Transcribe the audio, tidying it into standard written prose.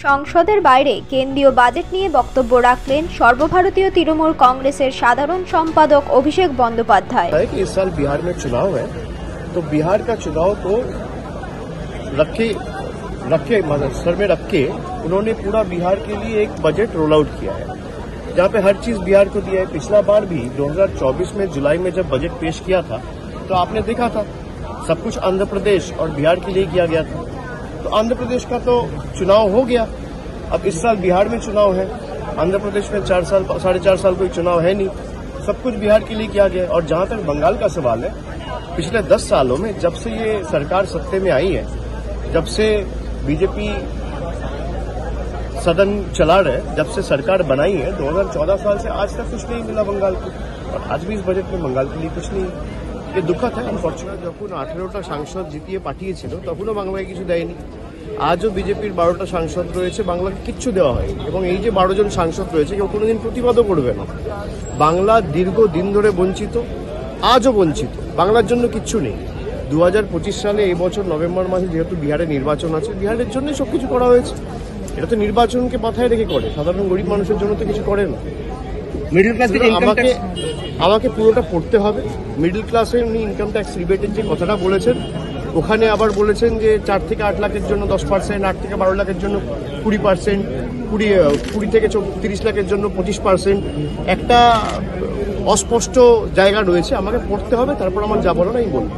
সংসদের বাইরে কেন্দ্রীয় বাজেট নিয়ে বক্তব্য রাখলেন সর্বভারতীয় তৃণমূল কংগ্রেসের সাধারণ সম্পাদক অভিষেক বন্দ্যোপাধ্যায়। इस साल बिहार में चुनाव है तो बिहार का चुनाव को रखे सर में रख के उन्होंने पूरा बिहार के लिए एक बजट रोल आउट किया है जहाँ पे हर चीज बिहार को दिया है। पिछला बार भी 2024 में जुलाई में जब बजट पेश किया था तो आपने देखा था सब कुछ आंध्र प्रदेश और बिहार के लिए किया गया था। तो आंध्र प्रदेश का तो चुनाव हो गया, अब इस साल बिहार में चुनाव है। आंध्र प्रदेश में 4 साल कोई चुनाव है नहीं, सब कुछ बिहार के लिए किया गया। और जहां तक बंगाल का सवाल है, पिछले 10 सालों में जब से ये सरकार सत्ते में आई है, जब से बीजेपी सदन चला रहे, जब से सरकार बनाई है 2014 साल से आज तक कुछ नहीं मिला बंगाल को, और आज भी इस बजट में बंगाल के लिए कुछ नहीं। ये दुखद है अनफर्चुनेट। যখন 18টা সাংসদ জিতিয়ে পাঠিয়েছিল তখনও বাংলাকে কিছু দেয়নি। আজও বিজেপির 12টা সাংসদ রয়েছে, বাংলাকে কিচ্ছু দেওয়া হয়নি। এবং এই যে 12 জন সাংসদ রয়েছে কেউ কোনোদিন প্রতিবাদও করবে না। বাংলা দীর্ঘদিন ধরে বঞ্চিত, আজও বঞ্চিত, বাংলার জন্য কিচ্ছু নেই। 2025 সালে এই বছর নভেম্বর মাসে যেহেতু বিহারে নির্বাচন আছে, বিহারের জন্যই সবকিছু করা হয়েছে। এটা তো নির্বাচনকে মাথায় রেখে করে, সাধারণ গরিব মানুষের জন্য তো কিছু করে না। মিডল ক্লাস আমাকে পুরোটা পড়তে হবে। মিডল ক্লাসের উনি ইনকাম ট্যাক্স রিবেটের যে কথাটা বলেছেন, ওখানে আবার বলেছেন যে 4 থেকে 8 লাখের জন্য 10%, 8 থেকে 12 লাখের জন্য 20%, 20 থেকে 30 লাখের জন্য 25%। একটা অস্পষ্ট জায়গা রয়েছে, আমাকে পড়তে হবে, তারপর আমার যা বলার আমি বলবো।